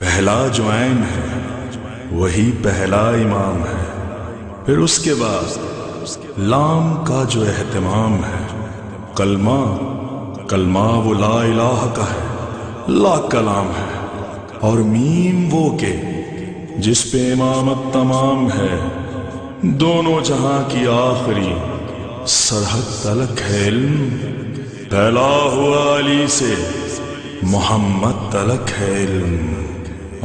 پہلا جو عین ہے وہی پہلا امام ہے، پھر اس کے بعد لام کا جو اہتمام ہے، کلمہ وہ لا الہ کا ہے، لا کلام ہے، اور میم وہ کہ جس پہ امامت تمام ہے، دونوں جہاں کی آخری سرحد تلک ہے علم، پھیلا ہوا علی سے محمد تلک ہے علم،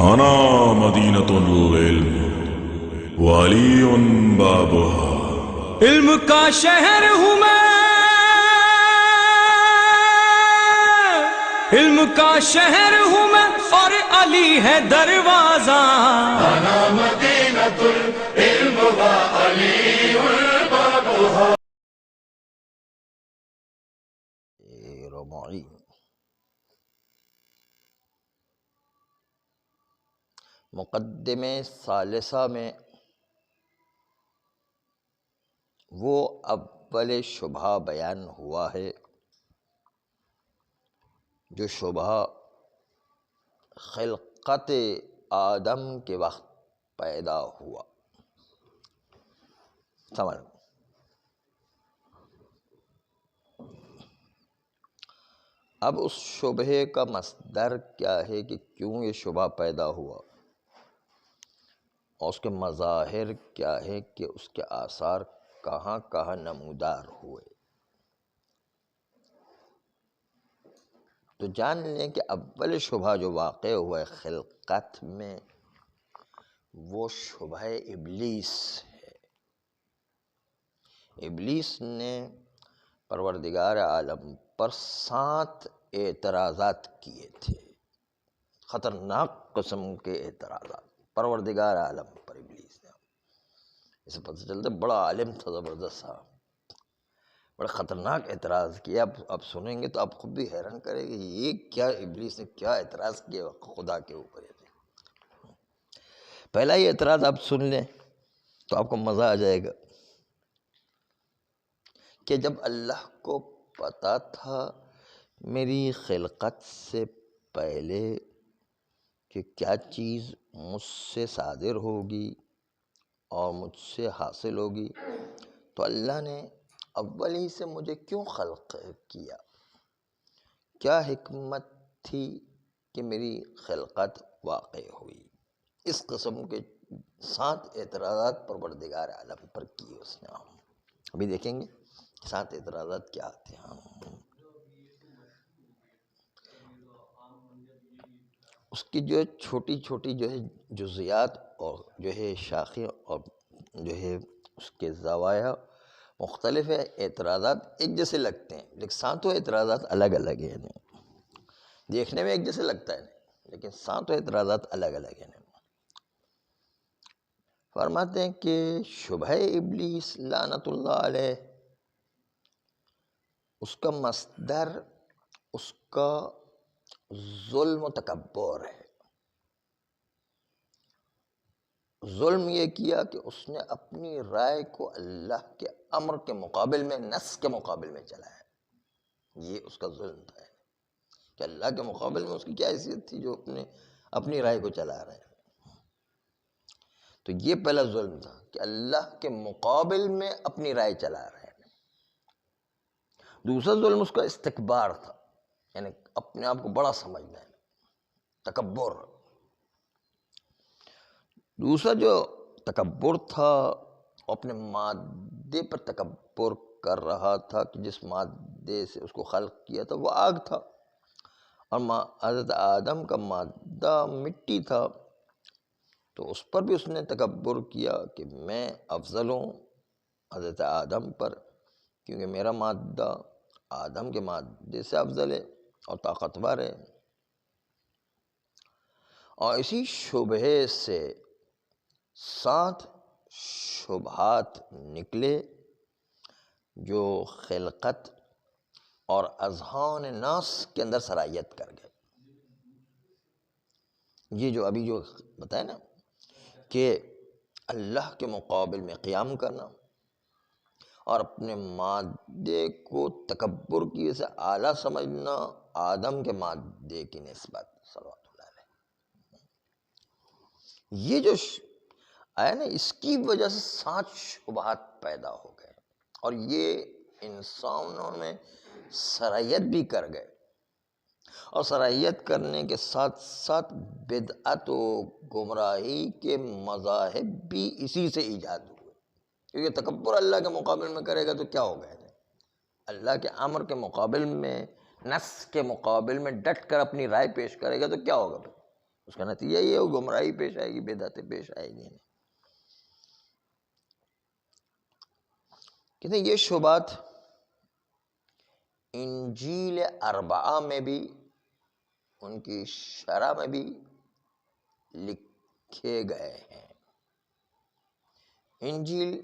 انا مدینۃ العلم وعلی بابها، علم کا شہر ہوں میں، علم کا شہر ہوں میں، اور علی ہے دروازہ، انا مدینۃ العلم وعلی بابها۔ رباعی مقدمے ثالثہ میں وہ اول شبہ بیان ہوا ہے جو شبہ خلقت آدم کے وقت پیدا ہوا۔ سمجھ اب اس شبہے کا مصدر کیا ہے کہ کیوں یہ شبہ پیدا ہوا، اور اس کے مظاہر کیا ہے کہ اس کے آثار کہاں کہاں نمودار ہوئے، تو جان لیں کہ اول شبہ جو واقع ہوا ہے خلقت میں وہ شبہ ابلیس ہے۔ ابلیس نے پروردگار عالم پر 7 اعتراضات کیے تھے، خطرناک قسم کے اعتراضات پروردگار عالم پر ابلیس نے۔ اسے پتہ چلتا بڑا عالم تھا، زبردست تھا، بڑا خطرناک اعتراض کیا۔ اب سنیں گے تو آپ خود بھی حیران کریں گے یہ کیا ابلیس نے کیا اعتراض کیا خدا کے اوپر۔ پہلا یہ اعتراض آپ سن لیں تو آپ کو مزہ آ جائے گا کہ جب اللہ کو پتا تھا میری خلقت سے پہلے کہ کیا چیز مجھ سے صادر ہوگی اور مجھ سے حاصل ہوگی، تو اللہ نے اول ہی سے مجھے کیوں خلق کیا؟ کیا حکمت تھی کہ میری خلقت واقع ہوئی؟ اس قسم کے 7 اعتراضات پروردگار عالم پر کیے اس نے۔ ابھی دیکھیں گے 7 اعتراضات کیا آتے ہیں۔ اس کی جو چھوٹی چھوٹی جو ہے جزیات اور جو ہے شاخیں اور جو ہے اس کے زوایا مختلف ہے۔ اعتراضات ایک جیسے لگتے ہیں لیکن 7 اعتراضات الگ الگ ہیں، دیکھنے میں ایک جیسے لگتا ہے لیکن 7 اعتراضات الگ الگ ہیں۔ فرماتے ہیں کہ شبہ ابلیس لعنت اللہ علیہ، اس کا مصدر اس کا ظلم و تکبر ہے۔ ظلم یہ کیا کہ اس نے اپنی رائے کو اللہ کے امر کے مقابل میں، نص کے مقابل میں چلایا۔ یہ اس کا ظلم تھا کہ اللہ کے مقابل میں اس کی کیا حیثیت تھی جو اپنی رائے کو چلا رہے ہیں۔ تو یہ پہلا ظلم تھا کہ اللہ کے مقابل میں اپنی رائے چلا رہے ہیں۔ دوسرا ظلم اس کا استکبار تھا، یعنی اپنے آپ کو بڑا سمجھنا ہے، تکبر۔ دوسرا جو تکبر تھا وہ اپنے مادے پر تکبر کر رہا تھا کہ جس مادے سے اس کو خلق کیا تھا وہ آگ تھا، اور حضرت آدم کا مادہ مٹی تھا، تو اس پر بھی اس نے تکبر کیا کہ میں افضل ہوں حضرت آدم پر، کیونکہ میرا مادہ آدم کے مادے سے افضل ہے اور طاقتور ہے۔ اور اسی شبہے سے 7 شبہات نکلے جو خلقت اور اذہان ناس کے اندر سرایت کر گئے۔ یہ جو ابھی جو بتایا نا کہ اللہ کے مقابل میں قیام کرنا اور اپنے مادے کو تکبر کی وجہ سے اعلیٰ سمجھنا آدم کے مادے کی نسبت، صلوات اللہ علیہ۔ یہ جو آیا نا، اس کی وجہ سے 7 شبہات پیدا ہو گئے، اور یہ انسانوں میں سرایت بھی کر گئے، اور سرایت کرنے کے ساتھ ساتھ بدعت و گمراہی کے مذاہب بھی اسی سے ایجاد ہوئے، کیونکہ تکبر اللہ کے مقابل میں کرے گا تو کیا ہوگا؟ اللہ کے امر کے مقابل میں، نص کے مقابل میں ڈٹ کر اپنی رائے پیش کرے گا تو کیا ہوگا؟ اس کا نتیجہ یہ ہو، گمراہی پیش آئے گی، بدعتیں پیش آئے گی۔ کہتے ہیں یہ شبہات انجیل 4 میں بھی، ان کی شرح میں بھی لکھے گئے ہیں۔ انجیل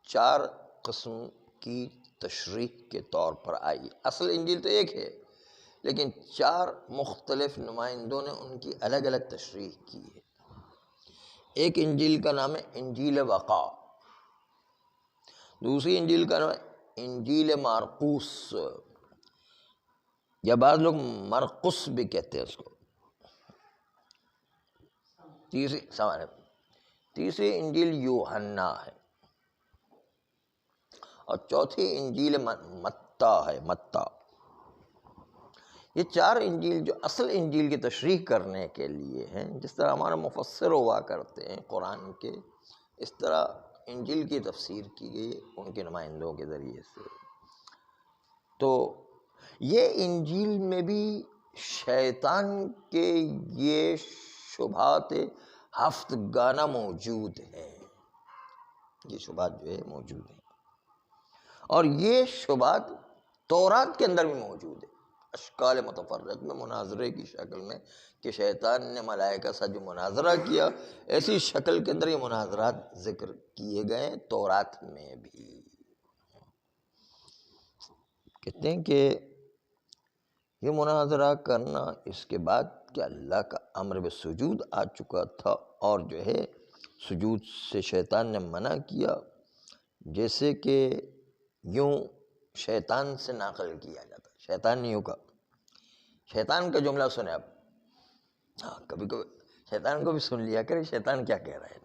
4 قسم کی تشریح کے طور پر آئی، اصل انجیل تو ایک ہے، لیکن 4 مختلف نمائندوں نے ان کی الگ الگ تشریح کی ہے۔ ایک انجیل کا نام ہے انجیل وقا، دوسری انجیل کا نام ہے انجیل مارقوس، یا بعض لوگ مرقس بھی کہتے ہیں اس کو۔ تیسری انجیل یوحنا ہے، اور چوتھی انجیل متی ہے، متی۔ یہ 4 انجیل جو اصل انجیل کی تشریح کرنے کے لیے ہیں، جس طرح ہمارے مفسر ہوا کرتے ہیں قرآن کے، اس طرح انجیل کی تفسیر کی گئی ان کے نمائندوں کے ذریعے سے۔ تو یہ انجیل میں بھی شیطان کے یہ شبہات 7 گانہ موجود ہیں، یہ شبہات جو ہے موجود ہیں، اور یہ شبہات تورات کے اندر بھی موجود ہے، اشکال متفرق میں، مناظرے کی شکل میں، کہ شیطان نے ملائکہ سے جو مناظرہ کیا، ایسی شکل کے اندر یہ مناظرات ذکر کیے گئے تورات میں بھی۔ کہتے ہیں کہ یہ مناظرہ کرنا اس کے بعد کہ اللہ کا امر بالسجود آ چکا تھا، اور جو ہے سجود سے شیطان نے منع کیا، جیسے کہ یوں شیطان سے نقل کیا جاتا ہے۔ شیطان نے یوں کہا، شیطان کا جملہ سنیں اب، ہاں کبھی کبھی شیطان کو بھی سن لیا کرے، شیطان کیا کہہ رہا ہے۔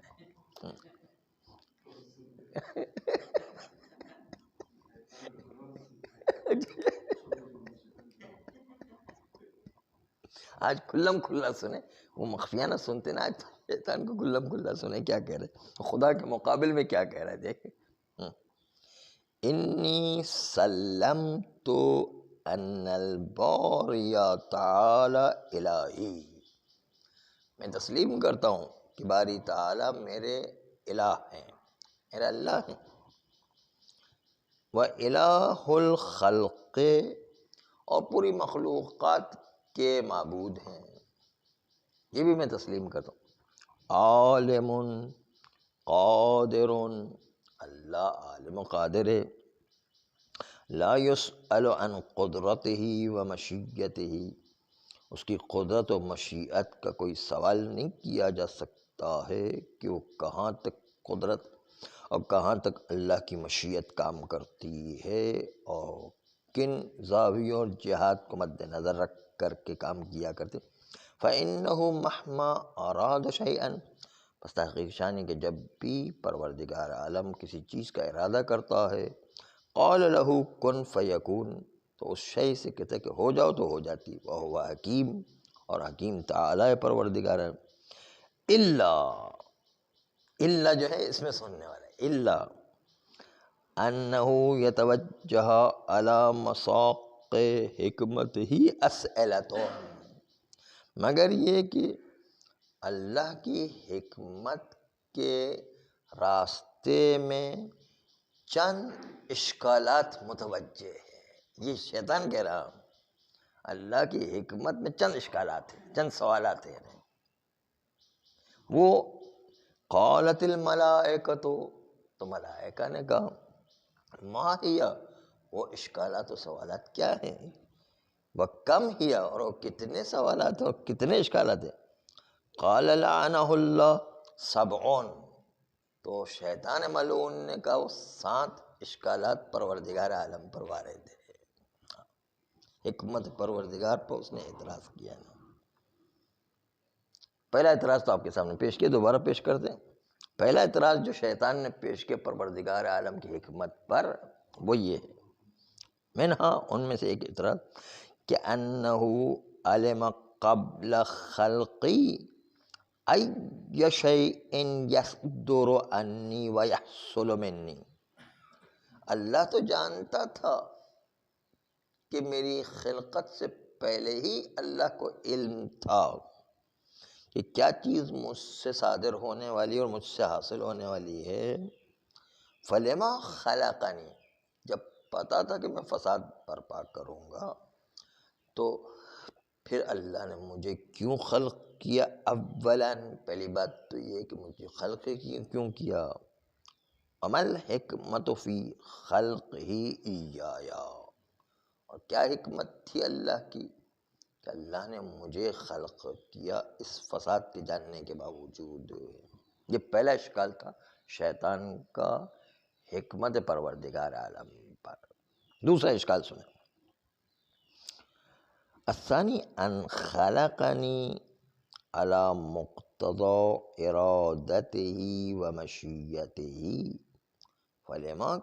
آج کھلم کھلا سنیں، وہ مخفیانہ سنتے نا، آج شیطان کو کھلم کھلا سنیں کیا کہہ رہے، خدا کے مقابل میں کیا کہہ رہے۔ دیکھیں، انی سلمت ان الباری تعالی الہی، میں تسلیم کرتا ہوں کہ باری تعالی میرے الہ ہیں، میرا اللہ ہیں، وَإِلَٰهُ الْخَلْقِ، اور پوری مخلوقات کے معبود ہیں، یہ بھی میں تسلیم کرتا ہوں۔ عالم قادر، اللہ عالم و قادر ہے، لا يسأل عن قدرتہ ومشیتہ، اس کی قدرت و مشیت کا کوئی سوال نہیں کیا جا سکتا ہے کہ وہ کہاں تک قدرت اور کہاں تک اللہ کی مشیت کام کرتی ہے، اور کن زاویوں اور جہات کو مد نظر رکھ کر کے کام کیا کرتے۔ فَإِنَّهُ مَحْمَا أَرَادَ شَيْئًا، پس تحقیق شانی کہ جب بھی پروردگار عالم کسی چیز کا ارادہ کرتا ہے، قَالَ لَهُ كُن فَيَكُونُ، تو اس شے سے کہتے کہ ہو جاؤ تو ہو جاتی، وَهُوَ حکیم، اور حکیم تعالی پروردگار ہے۔ الا جو ہے اس میں سننے والا ہے، الا انہ یتوجہ علی مساق حکمتہ اسئلۃ، مگر یہ کہ اللہ کی حکمت کے راستے میں چند اشکالات متوجہ ہیں۔ یہ شیطان کہہ رہا، اللہ کی حکمت میں چند اشکالات ہیں، چند سوالات ہیں۔ وہ قالت الملائکۃ، تو ملائکہ نے کہا، ما ہی، وہ اشکالات و سوالات کیا ہیں، وہ کم ہی، اور وہ کتنے سوالات ہیں اور کتنے اشکالات ہیں۔ قال لعنہ اللہ 70، تو شیطان ملعون نے کہا وہ 7 اشکالات پروردگار عالم پر وارد ہے، حکمت پروردگار پر اس نے اعتراض کیا نا۔ پہلا اعتراض تو آپ کے سامنے پیش کیا، دوبارہ پیش کر دیں۔ پہلا اعتراض جو شیطان نے پیش کیا پروردگار عالم کی حکمت پر، وہ یہ ہے، منہا ان میں سے ایک اعتراض کہ انہ علم قبل خلقی ای شیء یصدر عنی ویحصل منی، اللہ تو جانتا تھا کہ میری خلقت سے پہلے ہی اللہ کو علم تھا کہ کیا چیز مجھ سے صادر ہونے والی اور مجھ سے حاصل ہونے والی ہے۔ فلما خلقنی، جب پتا تھا کہ میں فساد برپا کروں گا تو پھر اللہ نے مجھے کیوں خلق کیا؟ اولاً پہلی بات تو یہ کہ مجھے خلق کیوں کیا؟ عمل حکمت فی خلق ہی ایایا، اور کیا حکمت تھی اللہ کی کہ اللہ نے مجھے خلق کیا اس فساد کے جاننے کے باوجود۔ یہ پہلا اشکال تھا شیطان کا حکمت پروردگار عالم پر۔ دوسرا اشکال سنیں، الثانی ان خلقنی علی مقتضی ارادتہ و مشیتہ فلما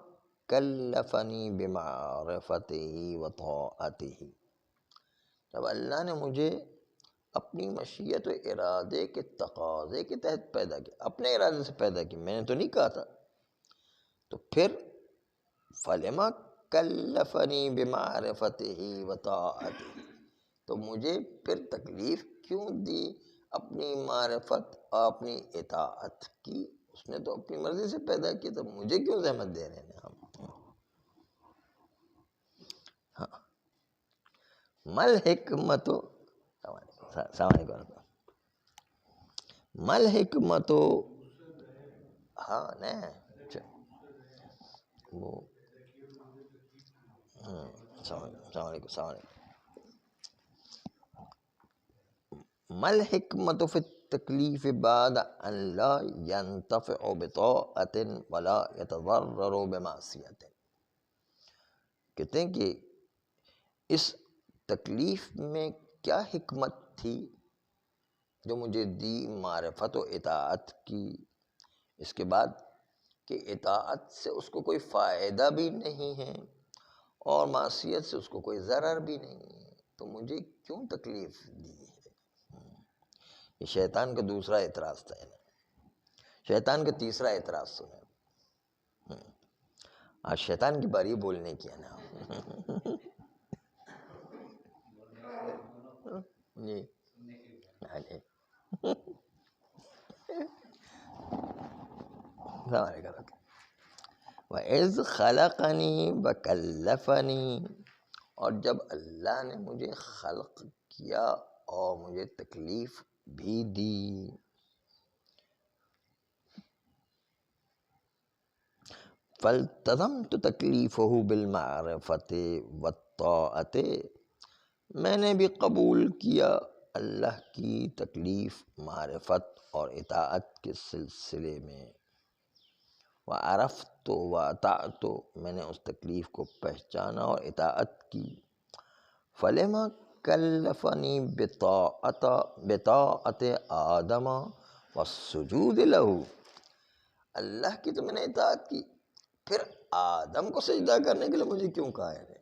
کلفنی بمعرفتہ و طاعتہ، جب اللہ نے مجھے اپنی مشیت و ارادے کے تقاضے کے تحت پیدا کیا، اپنے ارادے سے پیدا کیا، میں نے تو نہیں کہا تھا، تو پھر فلما کلفنی بمعرفتہ و طاعتہ، تو مجھے پھر تکلیف کیوں دی اپنی معرفت اور اپنی اطاعت کی؟ اس نے تو اپنی مرضی سے پیدا کیا، تو مجھے کیوں زحمت دے رہے ہیں ہم؟ ہاں، مل حکمت، السلام علیکم، مل حکمت، ہاں نہیں وہ السلام علیکم، مل حکمت فی التکلیف بعد ان لا ینتفع بطاعت ولا یتضرر بمعصیت، کہتے ہیں کہ اس تکلیف میں کیا حکمت تھی جو مجھے دی معرفت و اطاعت کی، اس کے بعد کہ اطاعت سے اس کو کوئی فائدہ بھی نہیں ہے اور معصیت سے اس کو کوئی ضرر بھی نہیں ہے، تو مجھے کیوں تکلیف دی ہے؟ یہ شیطان کا دوسرا اعتراض تھا۔ شیطان کا تیسرا اعتراض سنیں، آج شیطان کی باری بولنے کی ہے نا۔ جی السلام علیکم۔ وَإِذْ خَلَقَنِي وَكَلَّفَنِي، اور جب اللہ نے مجھے خلق کیا اور مجھے تکلیف بھی دی، فَالْتَزَمْتُ تَكْلِيفَهُ بِالْمَعْرِفَةِ وَالطَّاعَةِ، میں نے بھی قبول کیا اللہ کی تکلیف معرفت اور اطاعت کے سلسلے میں، وَعَرَفْتُ وَأَطَعْتُ، میں نے اس تکلیف کو پہچانا اور اطاعت کی، فَلِمَا كَلَّفَنِي بِطَاعَةِ آدَمَ وَالسُّجُودِ لَهُ، اللہ کی تو میں نے اطاعت کی، پھر آدم کو سجدہ کرنے کے لیے مجھے کیوں کہا ہے؟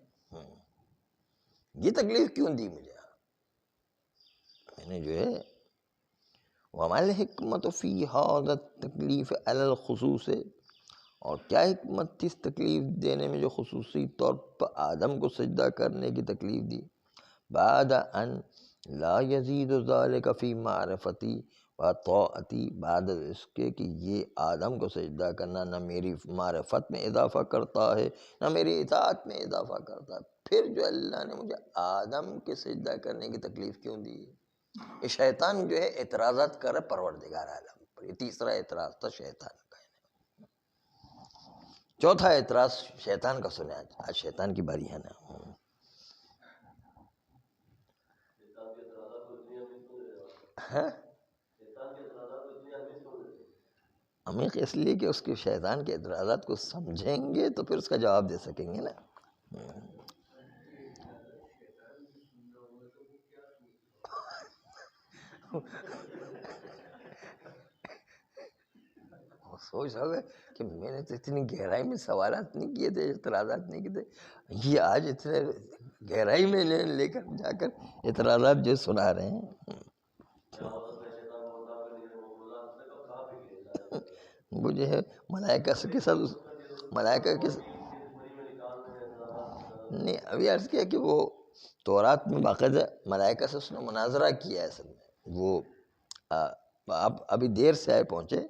یہ تکلیف کیوں دی مجھے؟ میں نے جو ہے وَمَا الْحِكْمَةُ فِي هَذَا التَّكْلِيفِ عَلَى الْخُصُوصِ، اور کیا حکمت تھی اس تکلیف دینے میں جو خصوصی طور پر آدم کو سجدہ کرنے کی تکلیف دی، بعد ان لا یزید ذلک فی معرفتی و طاعتی، بعد اس کے کہ یہ آدم کو سجدہ کرنا نہ میری معرفت میں اضافہ کرتا ہے نہ میری اطاعت میں اضافہ کرتا ہے، پھر جو اللہ نے مجھے آدم کے سجدہ کرنے کی تکلیف کیوں دی؟ یہ شیطان جو ہے اعتراضات کر رہا پروردگار عالم پر، یہ تیسرا اعتراض تھا شیطان کا۔ چوتھا اعتراض شیطان کا سنے، آج شیطان کی باری ہے نا۔ عمیق اس لیے کہ اس کے شیطان کے اعتراضات کو سمجھیں گے تو پھر اس کا جواب دے سکیں گے نا۔ سوچ رہا کہ میں نے تو اتنی گہرائی میں سوالات نہیں کیے تھے، اعتراضات نہیں کیے تھے، یہ آج اتنے گہرائی میں لے کر جا کر اعتراضات جو سنا رہے ہیں۔ وہ جو ہے ملائکہ کے ساتھ ملائکہ کے نہیں، ابھی عرض کیا کہ وہ تورات میں باقاعدہ ملائکہ سے اس نے مناظرہ کیا ہے اصل میں، وہ اب ابھی دیر سے آئے پہنچے،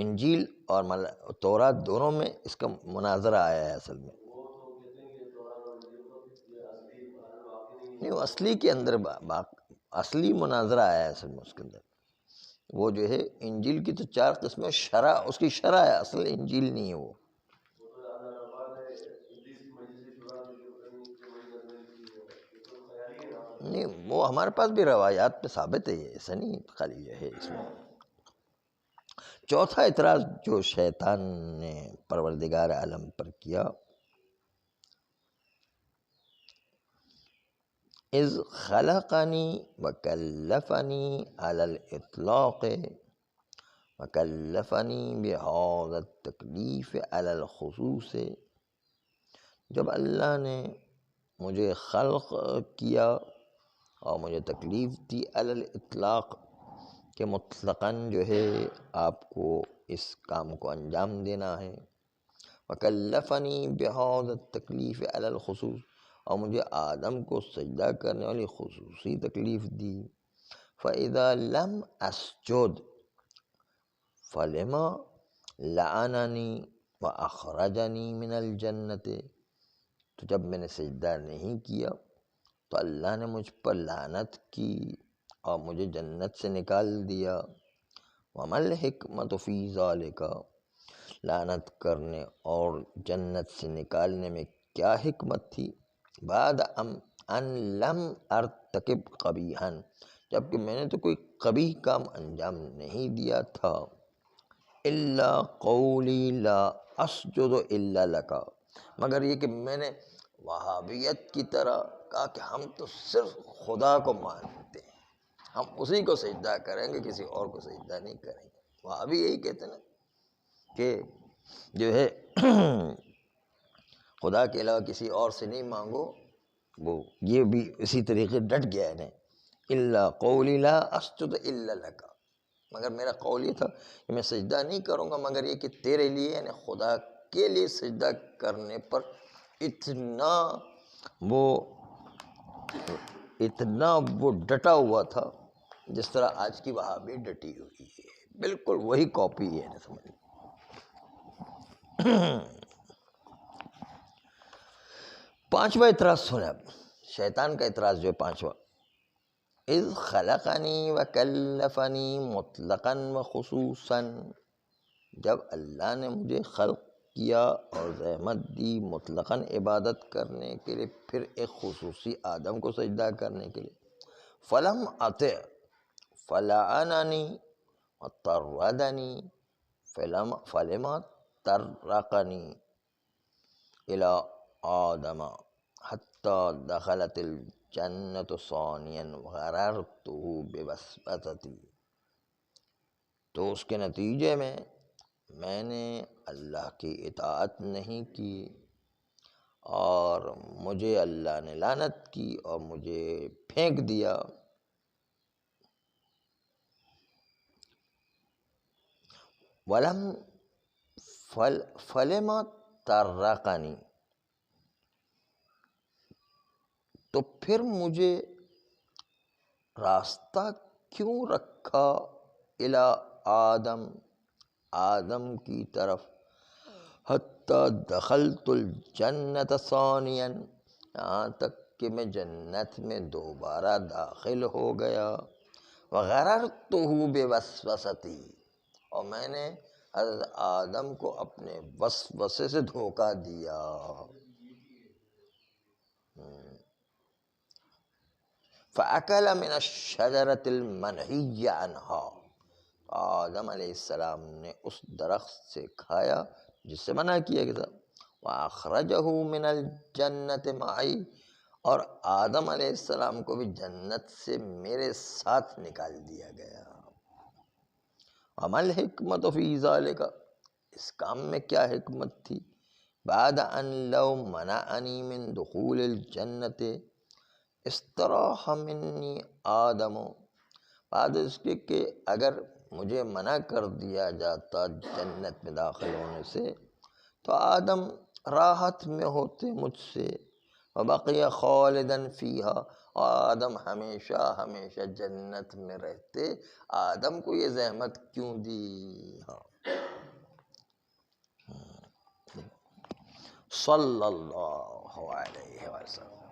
انجیل اور تورات دونوں میں اس کا مناظرہ آیا ہے اصل میں۔ نہیں، وہ اصلی کے اندر اصلی مناظرہ آیا ہے اصل میں اس کے اندر۔ وہ جو ہے انجیل کی تو 4 قسمیں، شرح اس کی شرح ہے، اصل انجیل نہیں ہے وہ۔ نہیں، وہ ہمارے پاس بھی روایات پہ ثابت ہے، ایسا نہیں خالی یہ ہے اس میں۔ چوتھا اعتراض جو شیطان نے پروردگار عالم پر کیا، اذ خلقنی وکلفنی علی الاطلاق وکلفنی بہذا التکلیف علی الخصوص، جب اللہ نے مجھے خلق کیا اور مجھے تکلیف دی علی الاطلاق کہ مطلقاً جو ہے آپ کو اس کام کو انجام دینا ہے، وکلفنی بہذا التکلیف علی الخصوص، اور مجھے آدم کو سجدہ کرنے والی خصوصی تکلیف دی، فَإِذَا لَمْ أَسْجُدْ فَلِمَا لَعَنَنِي وَأَخْرَجَنِي مِنَ الْجَنَّةِ، تو جب میں نے سجدہ نہیں کیا تو اللہ نے مجھ پر لعنت کی اور مجھے جنت سے نکال دیا۔ وَمَا الْحِكْمَةُ فِي ذَلِكَ، لعنت کرنے اور جنت سے نکالنے میں کیا حکمت تھی؟ بعد ان لم ارتکب قبیحا، جبکہ میں نے تو کوئی قبیح کام انجام نہیں دیا تھا، الا قولی لا اسجد الا لک، مگر یہ کہ میں نے وہابیت کی طرح کہا کہ ہم تو صرف خدا کو مانتے ہیں، ہم اسی کو سجدہ کریں گے، کسی اور کو سجدہ نہیں کریں گے۔ وہابی یہی کہتے ہیں نا کہ جو ہے خدا کے علاوہ کسی اور سے نہیں مانگو، وہ یہ بھی اسی طریقے ڈٹ گیا ہے، الا قولی لا اسجد الا لک، مگر میرا قول یہ تھا کہ میں سجدہ نہیں کروں گا مگر یہ کہ تیرے لیے، یعنی خدا کے لیے سجدہ کرنے پر اتنا وہ ڈٹا ہوا تھا جس طرح آج کی وہابی ڈٹی ہوئی ہے، بالکل وہی کاپی ہے، سمجھ۔ پانچواں اعتراض سنیں اب، شیطان کا اعتراض جو ہے پانچواں، اذ خلقنی وکلفنی مطلقا وخصوصا، جب اللہ نے مجھے خلق کیا اور زحمت دی مطلقاً عبادت کرنے کے لیے، پھر ایک خصوصی آدم کو سجدہ کرنے کے لیے، فلم اطع فلعننی وطردنی فلما طرقنی الی آدم حتی دخلت الجنت ثانیا غررتہ بوسوستی، تو اس کے نتیجے میں نے اللہ کی اطاعت نہیں کی اور مجھے اللہ نے لعنت کی اور مجھے پھینک دیا۔ فلما طرقنی، تو پھر مجھے راستہ کیوں رکھا الی آدم کی طرف، حتی دخلت الجنت ثانیا، یہاں تک کہ میں جنت میں دوبارہ داخل ہو گیا، وغررتہ بوسوستی، اور میں نے حضرت آدم کو اپنے وسوسے سے دھوکہ دیا۔ فَأَكَلَ مِنَ الشَّجَرَةِ الْمَنْهِيِّ عَنْهَا، آدم علیہ السلام نے اس درخت سے کھایا جس سے منع کیا گیا تھا، وَأَخْرَجَهُ مِنَ الْجَنَّةِ مَعِي، اور آدم علیہ السلام کو بھی جنت سے میرے ساتھ نکال دیا گیا۔ عمل حکمت فی ذالک، اس کام میں کیا حکمت تھی؟ بعد ان لو منعنی من دخول الجنت استراح منی آدم، بعد اس کے کہ اگر مجھے منع کر دیا جاتا جنت میں داخل ہونے سے تو آدم راحت میں ہوتے مجھ سے، وبقی خالدا فیہا، اور آدم ہمیشہ ہمیشہ جنت میں رہتے، آدم کو یہ زحمت کیوں دی؟ صلی اللہ علیہ وسلم۔